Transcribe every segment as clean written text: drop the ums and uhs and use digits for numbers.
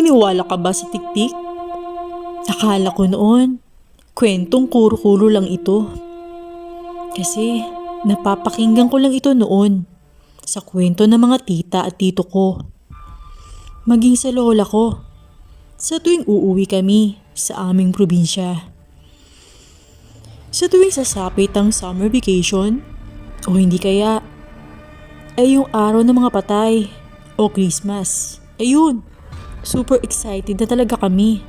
Naniniwala ka ba sa tiktik? Akala ko noon, kwentong kuro-kuro lang ito. Kasi napapakinggan ko lang ito noon sa kwento ng mga tita at tito ko. Maging sa lola ko, sa tuwing uuwi kami sa aming probinsya. Sa tuwing sasapit ang summer vacation, o hindi kaya, ay yung araw ng mga patay o Christmas. Ayun, super excited na talaga kami.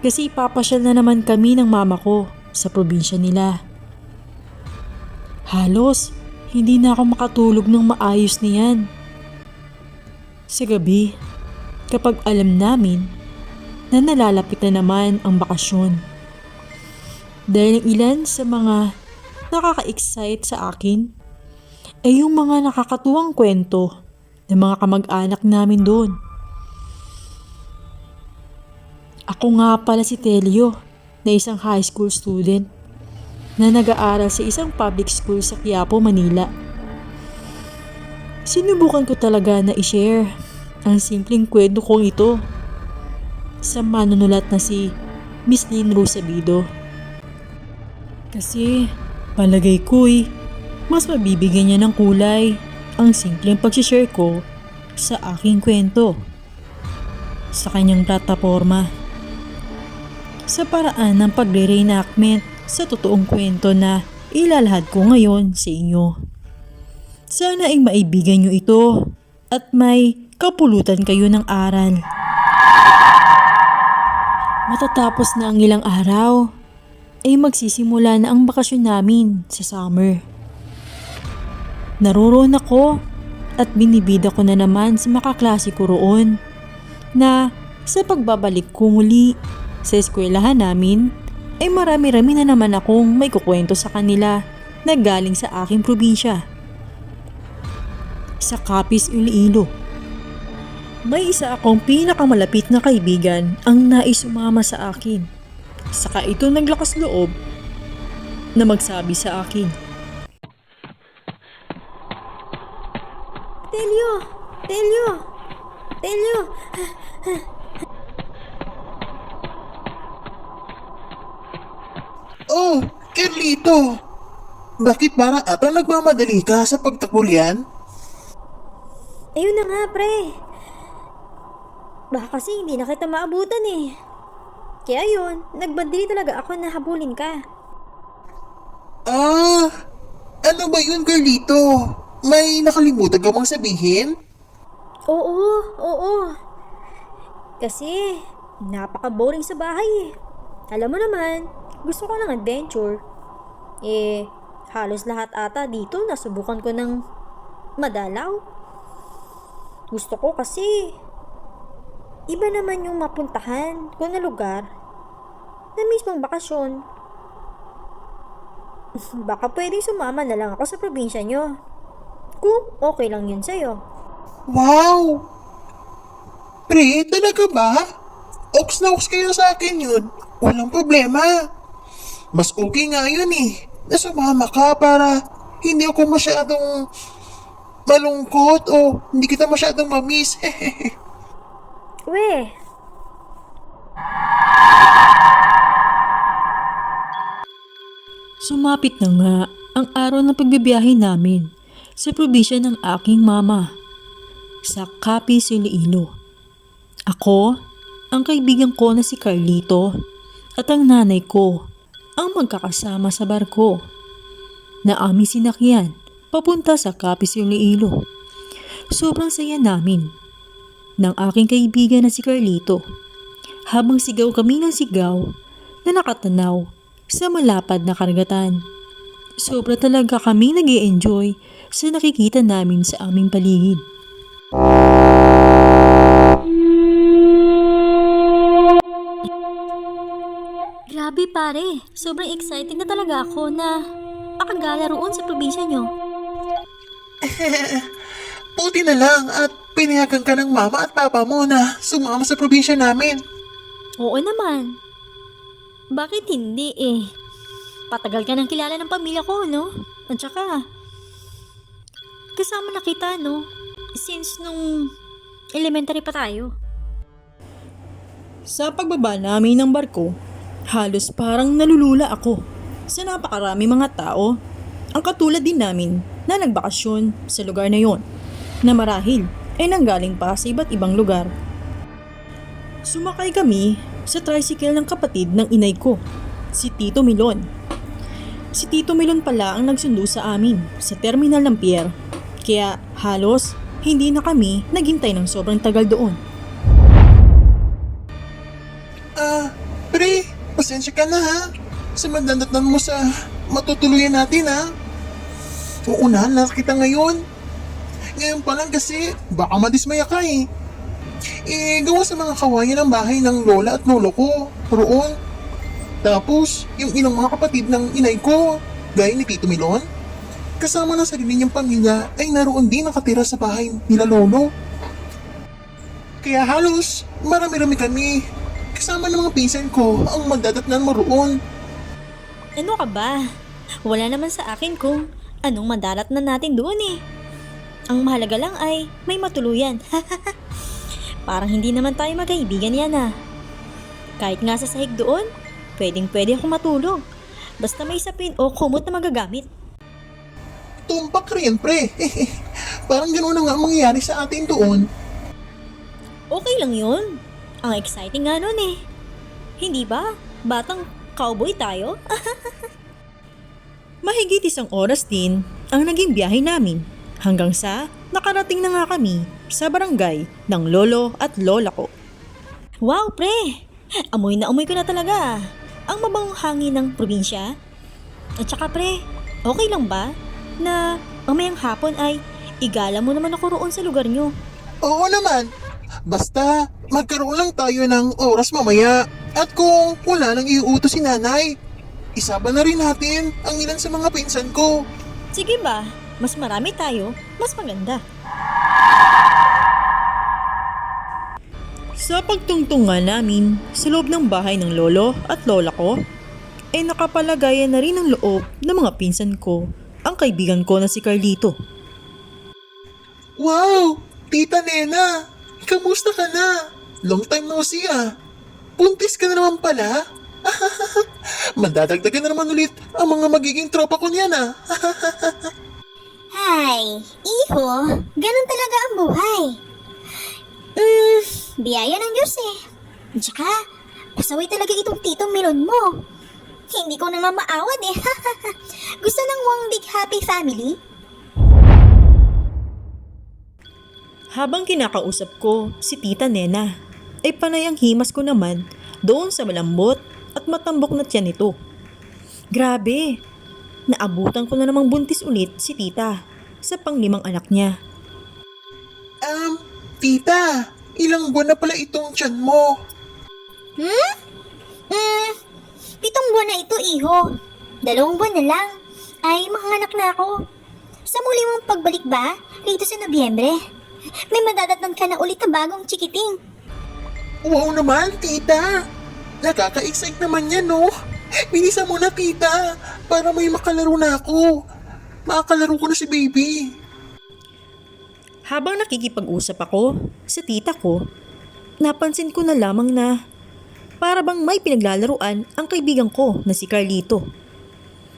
Kasi ipapasyal na naman kami ng mama ko sa probinsya nila. Halos, hindi na ako makatulog ng maayos niyan. Sa gabi, kapag alam namin na nalalapit na naman ang bakasyon. Dahil ang ilan sa mga nakaka-excite sa akin ay yung mga nakakatuwang kwento ng mga kamag-anak namin doon. Ako nga pala si Telio, na isang high school student na nag-aaral sa isang public school sa Quiapo, Manila. Sinubukan ko talaga na i-share ang simpleng kwento kong ito sa manunulat na si Miss Lynn Rosabido. Kasi palagay ko'y mas mabibigyan niya ng kulay ang simpleng pag-share ko sa aking kwento sa kanyang plataforma. Sa paraan ng pagre-reenactment sa totoong kwento na ilalahad ko ngayon sa inyo. Sana ay maibigan nyo ito at may kapulutan kayo ng aral. Matatapos na ang ilang araw, ay magsisimula na ang bakasyon namin sa summer. Naroroon ako at binibida ko na naman sa makaklase ko roon na sa pagbabalik ko muli sa eskwelahan namin ay marami-rami na naman akong may kukwento sa kanila na galing sa aking probinsya. Sa Capiz, Iloilo. May isa akong pinakamalapit na kaibigan ang nais sumama sa akin. Saka ito naglakas loob na magsabi sa akin. Telio! Telio! Telio! Oh, Carlito! Bakit parang ata nagmamadali ka sa pagtapulian? Ayun na nga, pre. Baka kasi hindi na kita maabutan eh. Kaya yun, nagbandili talaga ako na habulin ka. Ah, ano ba yun, Carlito? May nakalimutan ka bang sabihin? Oo. Kasi, napaka-boring sa bahay eh. Alam mo naman, gusto ko ng adventure. Halos lahat ata dito nasubukan ko ng madalaw. Gusto ko kasi iba naman yung mapuntahan ko na lugar na mismong bakasyon. Baka pwedeng sumama na lang ako sa probinsya nyo. Kung okay lang yun sa'yo. Wow! Pre, talaga ba? Oks na oks kayo sa akin yun. Walang problema. Mas okay nga yun eh. Nasumama ka para hindi ako masyadong malungkot o hindi kita masyadong mamiss. Weh, Sumapit na nga ang araw ng pagbibiyahe namin sa probinsya ng aking mama sa Capiz, Iloilo. Ako, ang kaibigan ko na si Carlito at ang nanay ko ang magkakasama sa barko na aming sinakyan papunta sa Capiz, Iloilo. Sobrang saya namin ng aking kaibigan na si Carlito habang sigaw kami ng sigaw na nakatanaw sa malapad na karagatan. Sobra talaga kami nag-i-enjoy sa nakikita namin sa aming paligid. grabe pare. Sobrang excited na talaga ako na makagala roon sa probinsya nyo. Buti na lang at pinayagan ka ng mama at papa mo na sumama sa probinsya namin. Oo naman. Bakit hindi eh? Patagal ka nang kilala ng pamilya ko, no? At saka, kasama na kita, no? Since nung elementary pa tayo. Sa pagbaba namin ng barko, halos parang nalulula ako sa napakarami mga tao. Ang katulad din namin na nagbakasyon sa lugar na yon, na marahil ay nanggaling pa sa iba't ibang lugar. Sumakay kami sa tricycle ng kapatid ng inay ko, si Tito Milon. Si Tito Milon pala ang nagsundo sa amin sa terminal ng pier, kaya halos hindi na kami naghintay ng sobrang tagal doon. Pre, pasensya ka na ha. Sa mandandatnan mo sa matutuluyan natin ha. Uunahan na kita ngayon. Ngayon pa lang kasi baka madismaya ka eh. Gawa sa mga kawayan ng bahay ng lola at lolo ko roon. Tapos, yung ilang mga kapatid ng inay ko, gaya ni Tito Milon, kasama ng sarili niyang pamilya ay naroon din nakatira sa bahay nila lolo. Kaya halos marami-rami kami kasama ng mga pinsan ko ang magdadatnan mo roon. Ano ka ba? Wala naman sa akin kung anong madalat na natin doon eh. Ang mahalaga lang ay may matuluyan. Parang hindi naman tayo magkaibigan yan ah. Kahit nga sa sahig doon, pwedeng-pwede ako matulog. Basta may sapin o kumot na magagamit. Tumpak rin pre. Parang gano'n na nga ang mangyayari sa atin doon. Okay lang yun. Ang exciting nga nun eh. Hindi ba? Batang cowboy tayo? Mahigit 1 oras din ang naging biyahe namin hanggang sa nakarating na nga kami sa barangay ng lolo at lola ko. Wow, pre! Amoy na amoy ko na talaga. Ang mabangong hangin ng probinsya. At saka pre, okay lang ba na mamayang hapon ay igala mo naman ako roon sa lugar nyo? Oo naman. Basta magkaroon lang tayo ng oras mamaya. At kung wala nang iuutos si nanay, isaba na rin natin ang ilan sa mga pinsan ko. Sige ba? Mas marami tayo, mas maganda. Sa pagtungtong nga namin sa loob ng bahay ng lolo at lola ko, ay nakapalagayan na rin ng loob ng mga pinsan ko ang kaibigan ko na si Carlito. Wow! Tita Nena! Kamusta ka na? Long time no see ah. Buntis ka na naman pala? Madadagdagan na naman ulit ang mga magiging tropa ko niyan ah. Hay, iho, ganun talaga ang buhay. Biyaya ng Diyos eh. Tsaka, pasaway talaga itong titong Milon mo. Hindi ko na nga maawad eh. Gusto ng one big happy family? Habang kinakausap ko si Tita Nena, ay panay ang himas ko naman doon sa malambot at matambok na tiyan nito. Grabe! Naabutan ko na namang buntis ulit si Tita sa pang-5 anak niya. Tita, ilang buwan na pala itong tiyan mo? 7 buwan na ito, iho. 2 buwan na lang ay manganak na ako. Sa muli mong pagbalik ba, dito sa Nobyembre, may madadatnan ka na ulit na bagong chikiting. Wow naman, tita! Nakaka-excite naman yan, no? Bilisan mo na, tita, para may makalaro na ako. Makakalaro ko na si baby. Habang nakikipag-usap ako sa tita ko, napansin ko na lamang na para bang may pinaglalaruan ang kaibigan ko na si Carlito,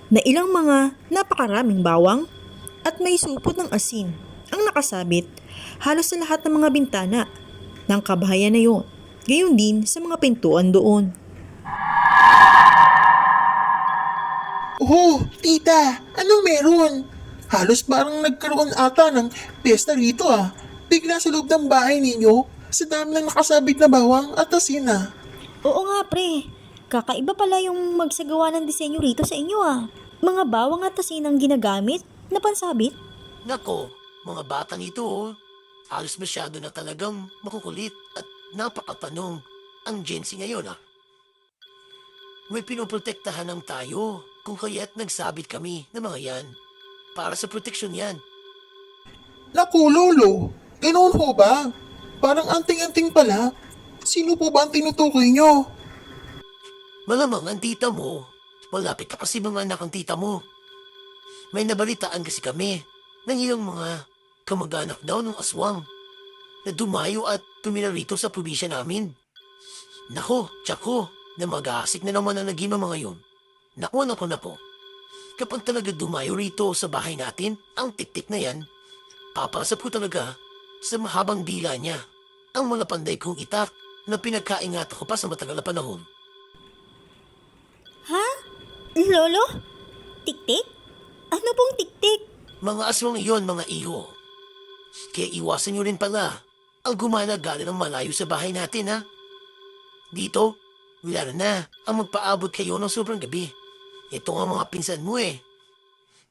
na ilang mga napakaraming bawang at may supot ng asin ang nakasabit halos sa lahat ng mga bintana ng kabahayan na yon, gayon din sa mga pintuan doon. Oh, tita, anong meron? Halos parang nagkaroon ata ng pesta rito ah. Bigla sa loob ng bahay ninyo, sa dami ng nakasabit na bawang at asin ah. Oo nga pre, kakaiba pala yung magsagawa ng disenyo rito sa inyo ah. Mga bawang at asin ang ginagamit na pansabit. Nako, mga batang ito oh. Halos masyado na talagang makukulit at napakatanong ang Gen Z ngayon ah. May pinoprotektahan ng tayo kung kaya't nagsabit kami ng mga yan. Para sa proteksyon yan. Naku, lolo, ganoon ho ba? Parang anting-anting pala. Sino po ba ang tinutukoy nyo? Malamang ang tita mo. Malapit na kasi mga anak ang tita mo. May nabalitaan kasi kami ng ilang mga kamag-anak daw ng aswang na dumayo at tumira rito sa probinsya namin. Nako, tsako, na mag-aasik na naman ang naging mga yun. Nako. Kapag talaga dumayo rito sa bahay natin, ang tik-tik na yan, papasap ko talaga sa mahabang dila niya. Ang mga panday kong itak na pinagkaingatan ko pa sa matagal na panahon. Ha? Lolo? Tik-tik? Ano pong tik-tik? Mga aswang iyon, mga iho. Kaya iwasan niyo rin pala ang gumana galing ng malayo sa bahay natin, ha? Dito, wala na ang magpaabot kayo ng sobrang gabi. Ito nga mga pinsan mo eh.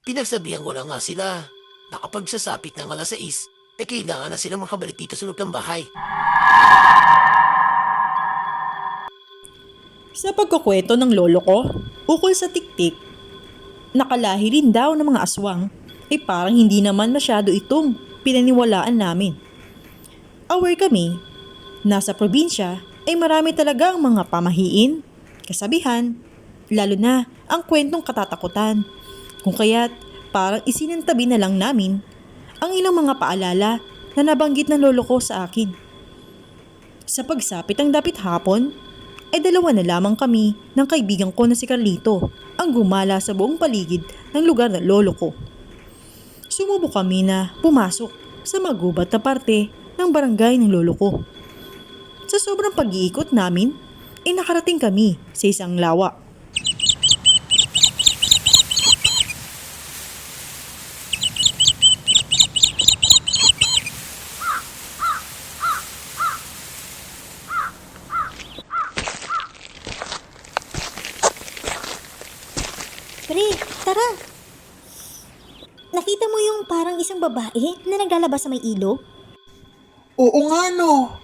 Pinagsabihan ko lang nga sila na kapag sasapit ng alas 6, kailangan na sila makabalik dito sa loob ng bahay. Sa pagkukwento ng lolo ko, ukol sa tiktik, nakalahi rin daw ng mga aswang, parang hindi naman masyado itong pinaniwalaan namin. Aware kami, nasa probinsya ay marami talagang mga pamahiin, kasabihan, lalo na ang kwentong katatakutan. Kung kaya't parang isinantabi na lang namin ang ilang mga paalala na nabanggit ng lolo ko sa akin. Sa pagsapit ng dapit hapon, ay dalawa na lamang kami ng kaibigan ko na si Carlito ang gumala sa buong paligid ng lugar ng lolo ko. Sumubok kami na pumasok sa magubat na parte ng barangay ng lolo ko. Sa sobrang pag-iikot namin, ay nakarating kami sa isang lawa. Pre, tara. Nakita mo yung parang isang babae na naglalabas sa may ilog? Oo nga no.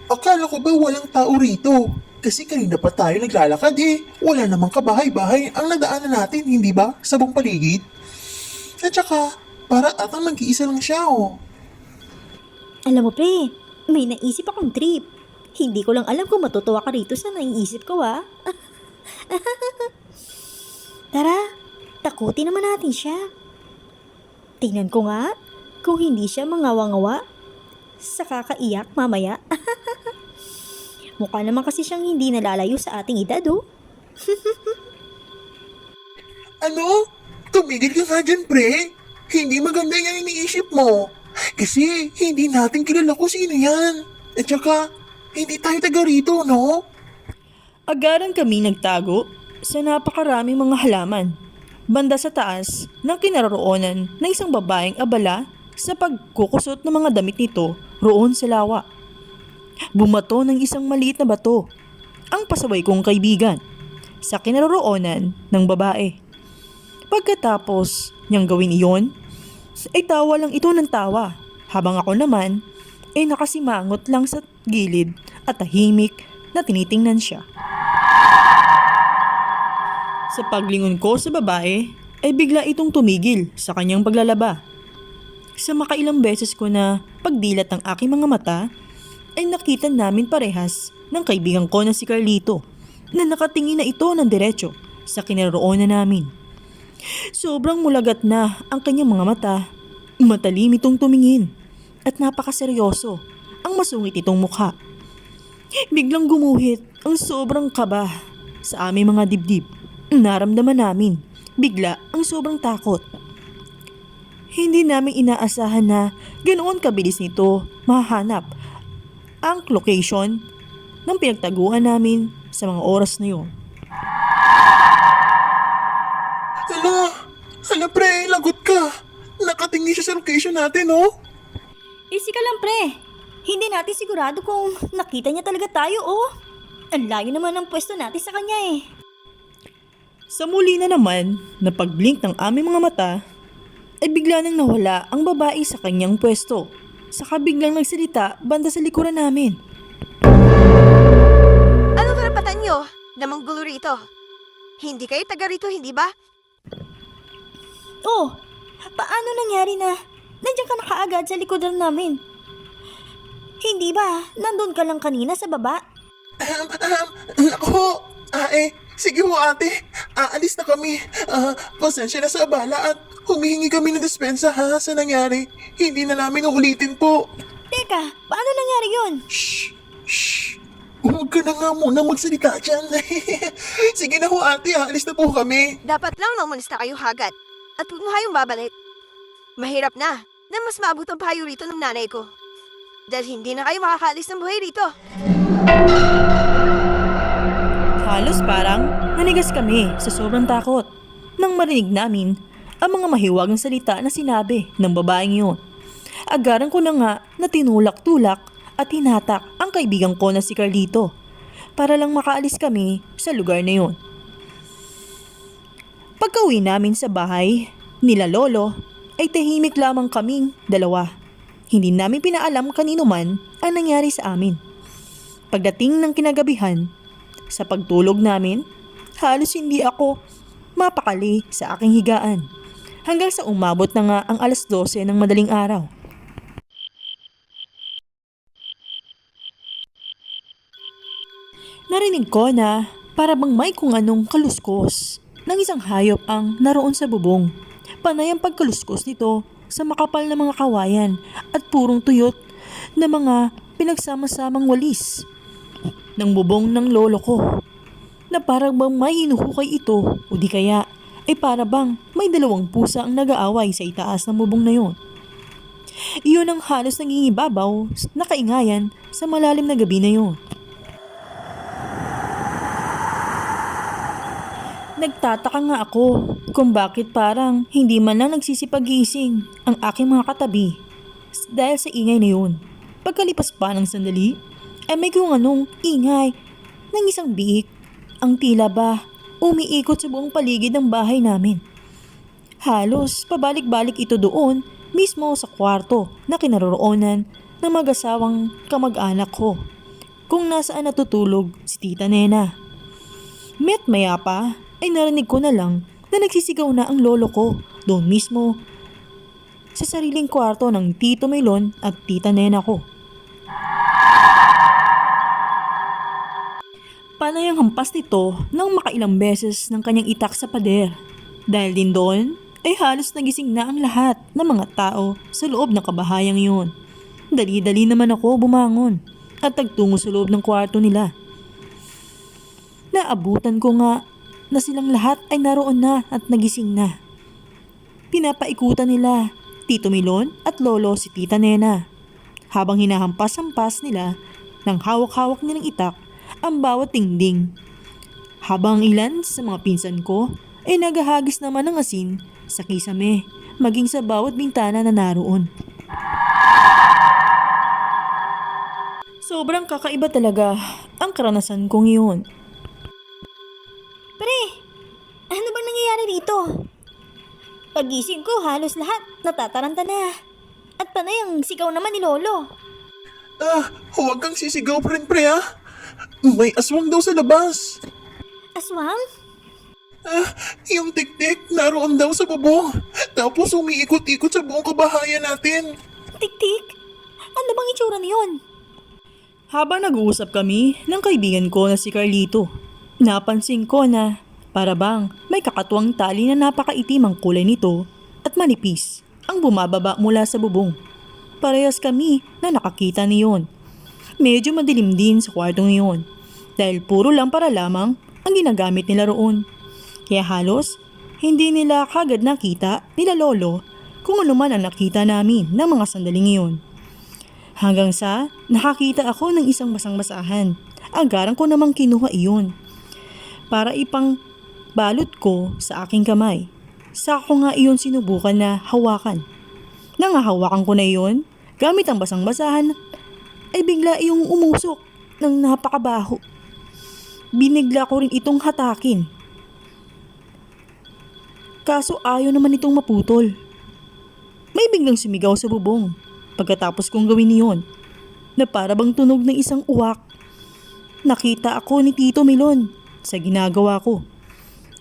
Akala ko ba walang tao rito? Kasi kanina pa tayo naglalakad eh. Wala namang kabahay-bahay ang nadaanan natin, hindi ba? Sa buong paligid. At saka, para atang mag-iisa lang siya oh. Alam mo pre, may naisip akong trip. Hindi ko lang alam kung matutuwa ka rito sa naiisip ko Tara, takutin naman natin siya. Tingnan ko nga kung hindi siya mangawa-ngawa sa kakaiyak mamaya. Mukha naman kasi siyang hindi nalalayo sa ating edad oh. Ano? Tumigil ka nga dyan, pre. Hindi maganda yung iniisip mo. Kasi hindi natin kilala kung sino yan. At saka, hindi tayo taga rito, no? Agaran kami nagtago sa napakaraming mga halaman, banda sa taas ng kinaroroonan ng isang babaeng abala sa pagkukusot ng mga damit nito roon sa lawa. Bumato ng isang maliit na bato ang pasaway kong kaibigan sa kinaroroonan ng babae. Pagkatapos niyang gawin iyon, ay tawa lang ito ng tawa, habang ako naman ay nakasimangot lang sa gilid at tahimik na tinitingnan siya. Sa paglingon ko sa babae, ay bigla itong tumigil sa kanyang paglalaba. Sa makailang beses ko na pagdilat ng aking mga mata, ay nakita namin parehas ng kaibigan ko na si Carlito na nakatingin na ito ng diretso sa kinaroroonan namin. Sobrang mulagat na ang kanyang mga mata, matalim itong tumingin at napakaseryoso ang masungit itong mukha. Biglang gumuhit ang sobrang kaba sa aming mga dibdib. Naramdaman namin bigla ang sobrang takot. Hindi namin inaasahan na ganoon kabilis nito mahanap ang location ng pinagtaguan namin sa mga oras na yun. Hala pre, lagot ka. Nakatingin siya sa location natin, oh. Easy ka lang pre. Hindi natin sigurado kung nakita niya talaga tayo Ang layo naman ng pwesto natin sa kanya eh. Sa muli na naman, na pagblink ng aming mga mata, ay bigla nang nawala ang babae sa kanyang pwesto. Saka biglang nagsalita banda sa likuran namin. Anong karapatan nyo na manggulo rito? Hindi kayo taga rito, hindi ba? Oh, paano nangyari na nandiyan ka na kaagad sa likodan namin? Hindi ba nandun ka lang kanina sa baba? Nako, sige ho ate, aalis na kami. Pasensya na sa abala at humihingi kami ng dispensa ha sa nangyari. Hindi na namin uulitin po. Teka, paano nangyari yun? Shh! Huwag ka na nga muna magsalita dyan. Sige na ho ate, alis na po kami. Dapat lang mamunista kayo agad. At huwag mo hayong babalik. Mahirap na mas maabot ang payo rito ng nanay ko. Dahil hindi na kayo makakaalis ng buhay rito. Halos parang nanigas kami sa sobrang takot nang marinig namin ang mga mahiwagang salita na sinabi ng babaeng yun. Agaran ko na nga na tinulak-tulak at hinatak ang kaibigan ko na si Carlito para lang makaalis kami sa lugar na yun. Pagka-uwi namin sa bahay nila Lolo ay tahimik lamang kaming dalawa. Hindi namin pinaalam kanino man ang nangyari sa amin. Pagdating ng kinagabihan, sa pagtulog namin, halos hindi ako mapakali sa aking higaan. Hanggang sa umabot na nga ang 12:00 ng madaling araw. Narinig ko na para bang may kung anong kaluskos ng isang hayop ang naroon sa bubong. Panay ang pagkaluskos nito sa makapal na mga kawayan at purong tuyot na mga pinagsama-samang walis ng bubong ng lolo ko. Na parang bang may hinuhukay ito o di kaya ay para bang may 2 pusa ang nag-aaway sa itaas ng bubong na yon. Iyon ang halos nangingibabaw na kaingayan sa malalim na gabi na yon. Nagtataka nga ako kung bakit parang hindi man lang nagsisipag-gising ang aking mga katabi dahil sa ingay na yun. Pagkalipas pa ng sandali, ay may kung anong ingay ng isang biik ang tila ba umiikot sa buong paligid ng bahay namin. Halos pabalik-balik ito doon mismo sa kwarto na kinaroroonan ng mag-asawang kamag-anak ko kung nasaan natutulog si Tita Nena. Met maya pa ay narinig ko na lang na nagsisigaw na ang lolo ko doon mismo sa sariling kwarto ng Tito Melon at Tita Nena ko. Panay ang hampas nito nang makailang beses ng kanyang itak sa pader. Dahil din doon ay halos nagising na ang lahat ng mga tao sa loob ng kabahayang yun. Dali-dali naman ako bumangon at nagtungo sa loob ng kwarto nila. Naabutan ko nga na silang lahat ay naroon na at nagising na. Pinapaikutan nila Tito Melon at Lolo si Tita Nena habang hinahampas-hampas nila ng hawak-hawak nilang itak ang bawat dingding. Habang ilan sa mga pinsan ko ay naghahagis naman ng asin sa kisame maging sa bawat bintana na naroon. Sobrang kakaiba talaga ang karanasan kong iyon. Pre, ano ba nangyayari dito? Pagising ko, halos lahat natataranta na. At panay ang sigaw naman ni Lolo. Huwag kang sisigaw pre ah. May aswang daw sa labas. Aswang? Yung tik-tik naroon daw sa bubong. Tapos umiikot-ikot sa buong kabahayan natin. Tik-tik? Ano bang itsura niyon? Habang nag-uusap kami ng kaibigan ko na si Carlito, napansin ko na para bang may kakatuwang tali na napakaitim ang kulay nito at manipis ang bumababa mula sa bubong. Parehas kami na nakakita niyon. Medyo madilim din sa kwartong iyon dahil puro lampara lamang ang ginagamit nila roon. Kaya halos hindi nila kagad nakita nila Lolo kung ano man ang nakita namin ng mga sandaling iyon. Hanggang sa nakakita ako ng isang basang-basahan. Agaran ko namang kinuha iyon para ipang balot ko sa aking kamay. Saka ko nga iyon sinubukan na hawakan. Nang hawakan ko na iyon, gamit ang basang-basahan, ay bigla iyong umusok ng napakabaho. Binigla ko rin itong hatakin. Kaso ayaw naman itong maputol. May biglang sumigaw sa bubong pagkatapos kong gawin iyon na para bang tunog ng isang uwak. Nakita ako ni Tito Melon sa ginagawa ko.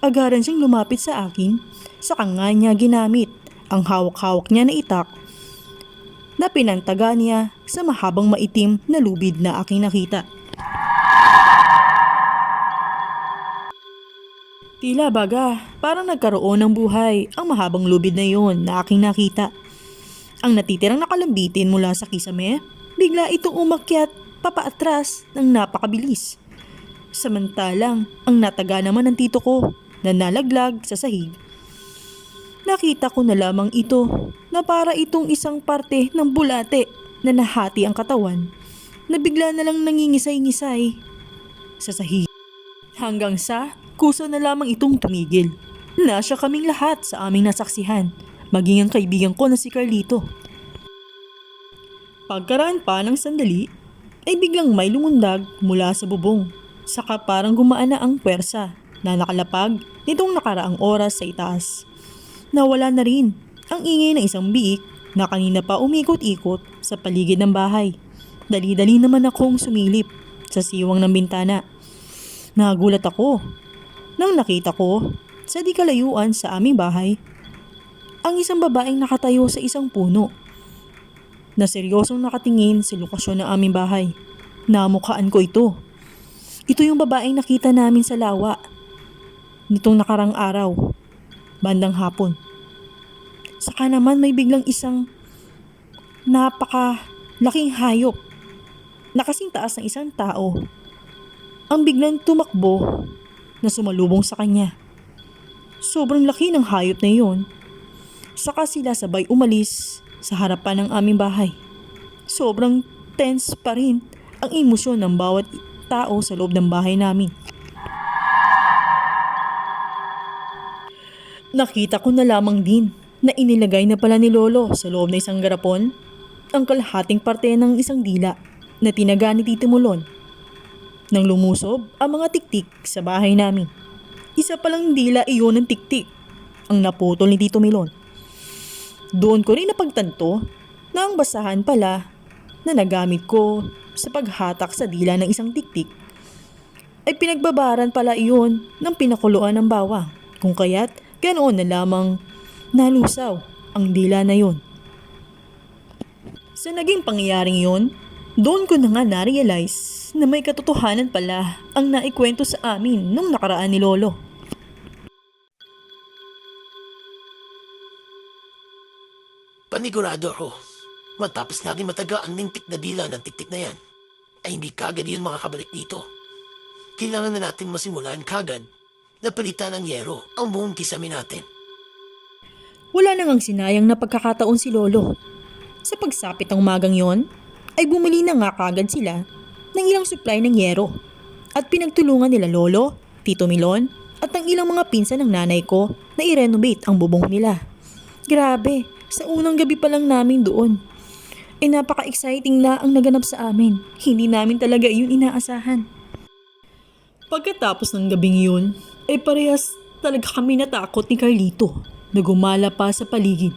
Agaran siyang lumapit sa akin, saka nga niya ginamit ang hawak-hawak niya na itak na pinantaga niya sa mahabang maitim na lubid na aking nakita. Tila baga, parang nagkaroon ng buhay ang mahabang lubid na yon na aking nakita. Ang natitirang nakalambitin mula sa kisame, bigla itong umakyat papaatras ng napakabilis. Samantalang ang nataga naman ng tito ko na nalaglag sa sahig. Nakita ko na lamang ito na para itong isang parte ng bulate na nahati ang katawan na bigla na lang nangingisay-ngisay sa sahig. Hanggang sa kusa na lamang itong tumigil. Nasya kaming lahat sa aming nasaksihan, maging ang kaibigan ko na si Carlito. Pagkaraan pa ng sandali, ay biglang may lumundag mula sa bubong. Saka parang gumaan na ang puwersa na nakalapag nitong nakaraang oras sa itaas. Nawala na rin ang ingay ng isang biik na kanina pa umikot-ikot sa paligid ng bahay. Dali-dali naman akong sumilip sa siwang ng bintana. Nagulat ako nang nakita ko sa di kalayuan sa aming bahay ang isang babaeng nakatayo sa isang puno na seryosong nakatingin sa lokasyon ng aming bahay. Namukhaan ko ito. Ito yung babaeng nakita namin sa lawa nitong nakarang araw, bandang hapon. Saka naman may biglang isang napakalaking hayop na kasing taas ng isang tao ang biglang tumakbo na sumalubong sa kanya. Sobrang laki ng hayop na iyon. Saka sila sabay umalis sa harapan ng aming bahay. Sobrang tense pa rin ang emosyon ng bawat tao sa loob ng bahay namin. Nakita ko na lamang din na inilagay na pala ni Lolo sa loob ng isang garapon ang kalahating parte ng isang dila na tinaga ni Tito Mulon. Nang lumusob ang mga tiktik sa bahay namin. Isa palang dila iyon ng tiktik ang naputol ni Tito Milon. Doon ko rin napagtanto na ang basahan pala na nagamit ko sa paghatak sa dila ng isang tiktik ay pinagbabaran pala iyon ng pinakuluan ng bawang, kung kaya't ganoon na lamang nalusaw ang dila na yun. Sa naging pangyayaring yun, doon ko na nga na-realize na may katotohanan pala ang naikwento sa amin nung nakaraan ni Lolo. Panigurado ako, matapos natin mataga ang lintik na dila ng tiktik na yan, ay hindi kagad yun makakabalik dito. Kailangan na natin masimulan kagad na palitan ng yero ang buong kisame natin. Wala nang sinayang na pagkakataon si Lolo. Sa pagsapit ng umagang yon, ay bumili na nga kagad sila ng ilang supply ng yero at pinagtulungan nila Lolo, Tito Milon at ang ilang mga pinsan ng nanay ko na i-renovate ang bubong nila. Grabe, sa unang gabi pa lang namin doon. Napaka-exciting na ang naganap sa amin. Hindi namin talaga yun inaasahan. Pagkatapos ng gabing yun, ay parehas talaga kami natakot ni Carlito na gumala pa sa paligid.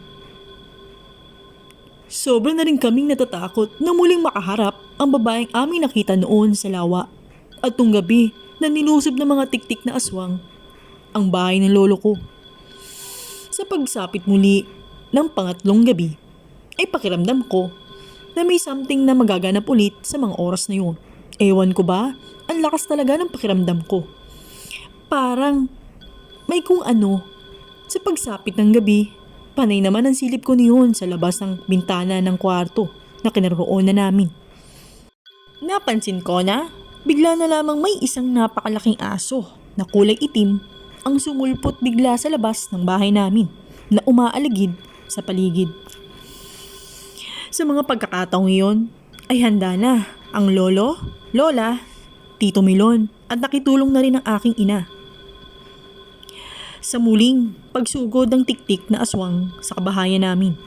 Sobra na rin kaming natatakot na muling makaharap ang babaeng aming nakita noon sa lawa. At nung gabi na nilusob ng mga tiktik na aswang ang bahay ng lolo ko. Sa pagsapit muli ng pangatlong gabi, ay pakiramdam ko na may something na magaganap ulit sa mga oras na yun. Ewan ko ba, ang lakas talaga ng pakiramdam ko. Parang may kung ano. Sa pagsapit ng gabi, panay naman ang silip ko niyon sa labas ng bintana ng kwarto na kinaroonan namin. Napansin ko na bigla na lamang may isang napakalaking aso na kulay itim ang sumulpot bigla sa labas ng bahay namin na umaaligid sa paligid. Sa mga pagkakataong iyon ay handa na ang lolo, lola, Tito Milon at nakitulong na rin ang aking ina. Sa muling pagsugod ng tiktik na aswang sa kabahayan namin,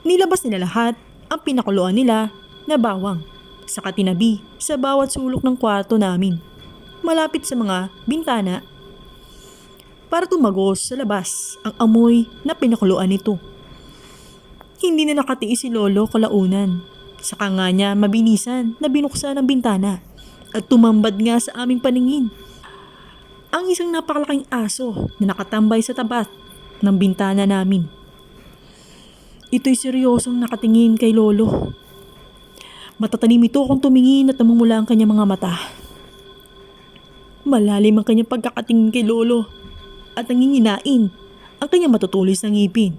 nilabas nila lahat ang pinakuluan nila na bawang sa katinabi sa bawat sulok ng kwarto namin, malapit sa mga bintana para tumagos sa labas ang amoy na pinakuluan nito. Hindi na nakatiis si Lolo kalaunan. Saka nga niya mabinisan na binuksan ang bintana at tumambad nga sa aming paningin ang isang napakalaking aso na nakatambay sa tapat ng bintana namin. Ito'y seryosong nakatingin kay Lolo. Matatanim ito kung tumingin at namumula ang kanyang mga mata. Malalim ang kanyang pagkakatingin kay Lolo at nanginginain ang kanyang matutulis na ngipin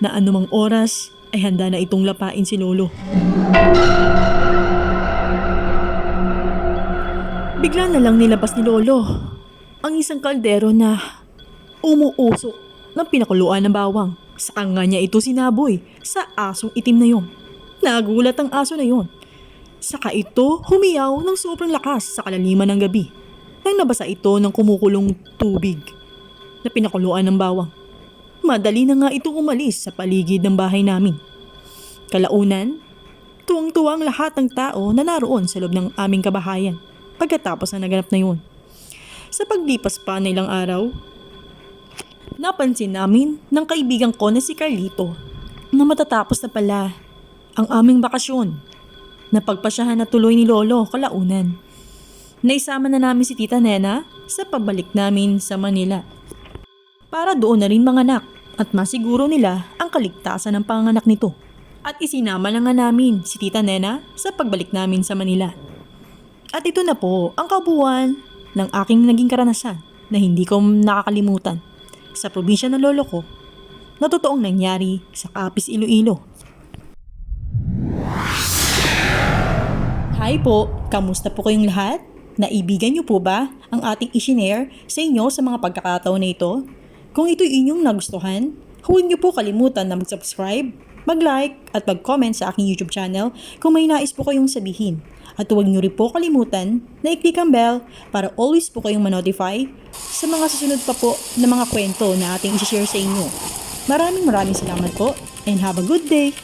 na anumang oras ay handa na itong lapain si Lolo. Bigla na lang nilabas ni Lolo ang isang kaldero na umuusok ng pinakuluan ng bawang. Saka nga niya ito sinaboy sa asong itim na yon. Nagulat ang aso na yon. Saka ito humiyaw ng sobrang lakas sa kalaliman ng gabi nang nabasa ito ng kumukulong tubig na pinakuluan ng bawang. Madali na nga itong umalis sa paligid ng bahay namin. Kalaunan, tuwang-tuwa ang lahat ng tao na naroon sa loob ng aming kabahayan pagkatapos na naganap na yun. Sa paglipas pa ng ilang araw, napansin namin ng kaibigan ko na si Carlito na matatapos na pala ang aming bakasyon. Napagpasyahan na tuloy ni Lolo kalaunan. Naisama na namin si Tita Nena sa pabalik namin sa Manila. Para doon na rin manganak at masiguro nila ang kaligtasan ng panganak nito. At isinama na nga namin si Tita Nena sa pagbalik namin sa Manila. At ito na po ang kabuuan ng aking naging karanasan na hindi ko nakakalimutan sa probinsya ng lolo ko na totoong nangyari sa Capiz, Iloilo. Hi po, kamusta po kayong lahat? Naibigan niyo po ba ang ating i-share sa inyo sa mga pagkakataon na ito? Kung ito'y inyong nagustuhan, huwag niyo po kalimutan na mag-subscribe, mag-like at mag-comment sa aking YouTube channel kung may nais po kayong sabihin. At huwag niyo rin po kalimutan na i-click ang bell para always po kayong ma-notify sa mga susunod pa po na mga kwento na ating i-share sa inyo. Maraming salamat po and have a good day!